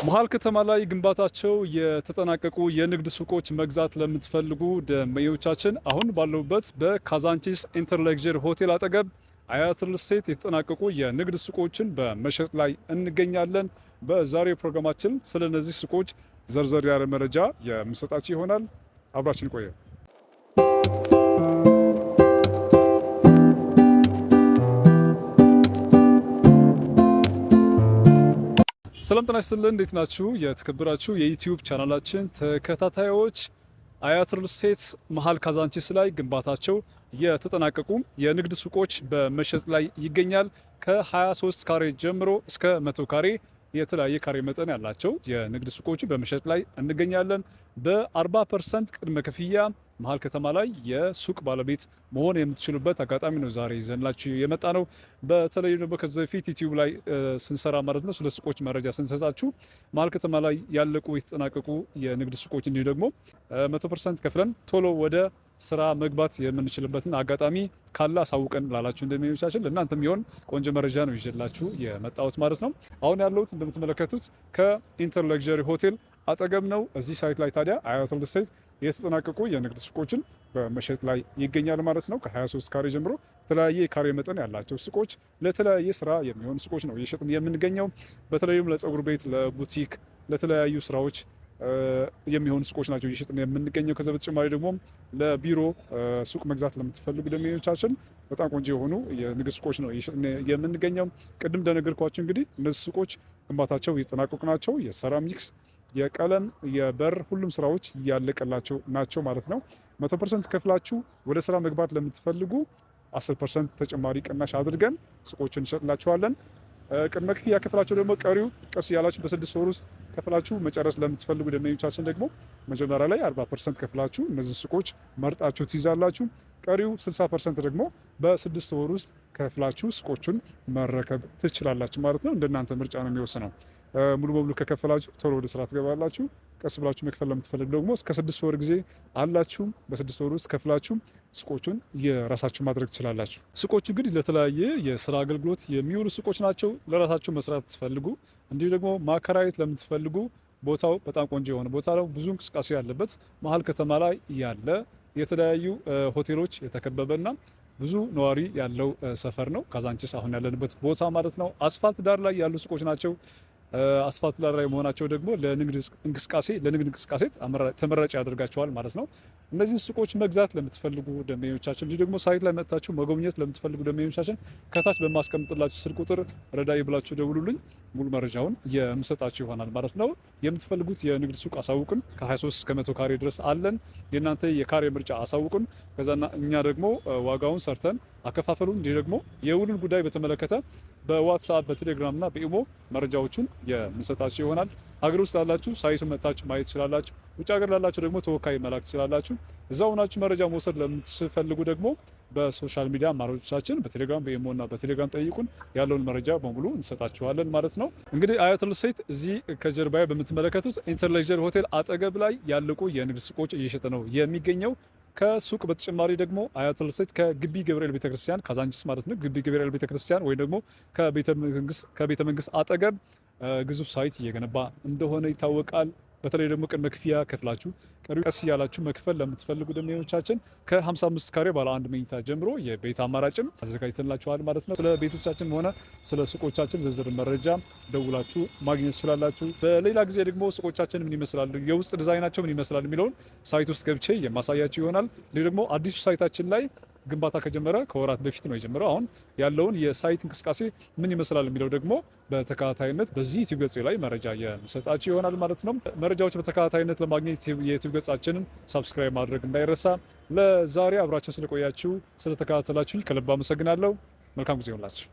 መሀል ከተማ ላይ ግንባታቸው የተጠናቀቁ የንግድ ሱቆች መግዛት ለምትፈልጉ ደንበኞቻችን አሁን ባለውበት በካዛንቺስ ኢንተርሌክዠሪ ሆቴል አጠገብ አያት ሪል ስቴት የተጠናቀቁ የንግድ ሱቆችን በመሸጥ ላይ እንገኛለን። በዛሬው ፕሮግራማችን ስለ እነዚህ ሱቆች ዘርዘር ያለ መረጃ የምሰጣችሁ ይሆናል። አብራችን ቆየ። ሰላም ጤና ይስጥልን። እንዴት ናችሁ? የተከበራችሁ የዩቲዩብ ቻናላችን ተከታታዮች አያት ሪል ስቴት መሀል ካዛንቺስ ላይ ግንባታቸው የተጠናቀቁ የንግድ ሱቆች በመሸጥ ላይ ይገኛል። ከ23 ካሬ ጀምሮ እስከ 100 ካሬ የተለያየ ካሬ መጠን ያላቸው የንግድ ሱቆች በመሸጥ ላይ እንገኛለን። በ40% ቅድመ ክፍያ መሀል ከተማ ላይ የሱቅ ባለቤት መሆን የምትችሉበት አጋጣሚ ነው ዛሬ ይዘንላችሁ የመጣ ነው። በተለይ ደግሞ ከዚህ በፊት ዩቲዩብ ላይ ስንሰራ ማለት ነው ስለ ሱቆች መረጃ ስንሰጣችሁ መሀል ከተማ ላይ ያለቁ የተጠናቀቁ የንግድ ሱቆች እንዲሁ ደግሞ 100% ከፍለን ቶሎ ወደ ስራ መግባት የምንችልበትን አጋጣሚ ካለ አሳውቀን ላላችሁ እንደሚመቻችን ለእናንተ የሚሆን ቆንጆ መረጃ ነው ይዤላችሁ የመጣሁት ማለት ነው። አሁን ያለሁት እንደምትመለከቱት ከኢንተርሌክዠሪ ሆቴል አጠገብ ነው። እዚህ ሳይት ላይ ታዲያ አያት ሪል ስቴት የተጠናቀቁ የንግድ ሱቆችን በመሸጥ ላይ ይገኛል ማለት ነው። ከ23 ካሬ ጀምሮ የተለያየ የካሬ መጠን ያላቸው ሱቆች ለተለያየ ስራ የሚሆኑ ሱቆች ነው እየሸጥን የምንገኘው። በተለይም ለጸጉር ቤት፣ ለቡቲክ፣ ለተለያዩ ስራዎች የሚሆኑ ሱቆች ናቸው እየሸጥን የምንገኘው። ከዛ በተጨማሪ ደግሞ ለቢሮ ሱቅ መግዛት ለምትፈልጉ ደንበኞቻችን በጣም ቆንጆ የሆኑ የንግድ ሱቆች ነው እየሸጥን የምንገኘው። ቅድም እንደነገርኳቸው እንግዲህ እነዚህ ሱቆች ግንባታቸው እየተጠናቀቁ ናቸው። የሴራሚክስ፣ የቀለም፣ የበር ሁሉም ስራዎች እያለቀላቸው ናቸው ማለት ነው። 100% ከፍላችሁ ወደ ስራ መግባት ለምትፈልጉ 10% ተጨማሪ ቅናሽ አድርገን ሱቆችን እንሸጥላችኋለን። ቅድመ ክፍያ ከፍላችሁ ደግሞ ቀሪው ቀስ ያላችሁ በ6 ወር ውስጥ ከፍላችሁ መጨረስ ለምትፈልጉ ደንበኞቻችን ደግሞ መጀመሪያ ላይ 40% ከፍላችሁ እነዚህ ሱቆች መርጣችሁ ትይዛላችሁ። ቀሪው 60% ደግሞ በ6 ወር ውስጥ ከፍላችሁ ሱቆቹን መረከብ ትችላላችሁ ማለት ነው። እንደናንተ ምርጫ ነው የሚወስነው። ሙሉ በሙሉ ከከፈላችሁ ቶሎ ወደ ስራ ትገባላችሁ። ቀስ ብላችሁ መክፈል ለምትፈልጉ ደግሞ እስከ 6 ወር ጊዜ አላችሁ። በ6 ወር ውስጥ ከፍላችሁ ሱቆቹን የራሳችሁ ማድረግ ትችላላችሁ። ሱቆቹ እንግዲህ ለተለያየ የስራ አገልግሎት የሚውሉ ሱቆች ናቸው። ለራሳችሁ መስራት ትፈልጉ እንዲሁ ደግሞ ማከራየት ለምትፈልጉ ቦታው በጣም ቆንጆ የሆነ ቦታ ነው። ብዙ እንቅስቃሴ ያለበት መሀል ከተማ ላይ ያለ የተለያዩ ሆቴሎች የተከበበና ብዙ ነዋሪ ያለው ሰፈር ነው ካዛንቺስ አሁን ያለንበት ቦታ ማለት ነው። አስፋልት ዳር ላይ ያሉ ሱቆች ናቸው። አስፋልት ዳር ላይ መሆናቸው ደግሞ ለንግድ እንቅስቃሴ ተመራጭ ያደርጋቸዋል ማለት ነው። እነዚህ ሱቆች መግዛት ለምትፈልጉ ደንበኞቻችን እንዲሁ ደግሞ ሳይት ላይ መጥታችሁ መጎብኘት ለምትፈልጉ ደንበኞቻችን ከታች በማስቀምጥላችሁ ስልክ ቁጥር ረዳይ ብላችሁ ደውሉልኝ። ሙሉ መረጃውን የምሰጣችሁ ይሆናል ማለት ነው። የምትፈልጉት የንግድ ሱቅ አሳውቁን። ከ23 እስከ 100 ካሬ ድረስ አለን። የእናንተ የካሬ ምርጫ አሳውቁን። ከዛና እኛ ደግሞ ዋጋውን ሰርተን አከፋፈሉን እንዲሁ ደግሞ የውሉን ጉዳይ በተመለከተ በዋትስአፕ በቴሌግራም እና በኢሞ መረጃዎቹን የምንሰጣችሁ ይሆናል። ሀገር ውስጥ ላላችሁ ሳይቱን መጥታችሁ ማየት ትችላላችሁ። ውጭ ሀገር ላላችሁ ደግሞ ተወካይ መላክ ትችላላችሁ። እዛው ሆናችሁ መረጃ መውሰድ ለምትፈልጉ ደግሞ በሶሻል ሚዲያ አማራጮቻችን በቴሌግራም በኢሞ እና በቴሌግራም ጠይቁን። ያለውን መረጃ በሙሉ እንሰጣችኋለን ማለት ነው። እንግዲህ አያት ሪል ስቴት እዚህ ከጀርባዬ በምትመለከቱት ኢንተርሌክዠሪ ሆቴል አጠገብ ላይ ያለቁ የንግድ ሱቆች እየሸጠ ነው የሚገኘው። ከሱቅ በተጨማሪ ደግሞ አያት ሪል ስቴት ከግቢ ገብርኤል ቤተክርስቲያን ካዛንቺስ ማለት ነው ግቢ ገብርኤል ቤተክርስቲያን ወይ ደግሞ ከቤተ መንግስት አጠገብ ግዙፍ ሳይት እየገነባ እንደሆነ ይታወቃል። በተለይ ደግሞ ቅድመ ክፍያ ከፍላችሁ ቀሪው ቀስ እያላችሁ መክፈል ለምትፈልጉ ደንበኞቻችን ከ55 ካሬ ባለ አንድ መኝታ ጀምሮ የቤት አማራጭም አዘጋጅተንላችኋል ማለት ነው። ስለ ቤቶቻችን ሆነ ስለ ሱቆቻችን ዝርዝር መረጃ ደውላችሁ ማግኘት ትችላላችሁ። በሌላ ጊዜ ደግሞ ሱቆቻችን ምን ይመስላሉ፣ የውስጥ ዲዛይናቸው ምን ይመስላል የሚለውን ሳይት ውስጥ ገብቼ የማሳያችሁ ይሆናል። ደግሞ አዲሱ ሳይታችን ላይ ግንባታ ከጀመረ ከወራት በፊት ነው የጀመረው። አሁን ያለውን የሳይት እንቅስቃሴ ምን ይመስላል የሚለው ደግሞ በተከታታይነት በዚህ ዩቲዩብ ገጽ ላይ መረጃ የምሰጣችሁ ይሆናል ማለት ነው። መረጃዎች በተከታታይነት ለማግኘት የዩቲዩብ ገጻችንን ሰብስክራይብ ማድረግ እንዳይረሳ። ለዛሬ አብራችሁ ስለቆያችሁ ስለተከታተላችሁ ከልብ አመሰግናለሁ። መልካም ጊዜ ይሁንላችሁ።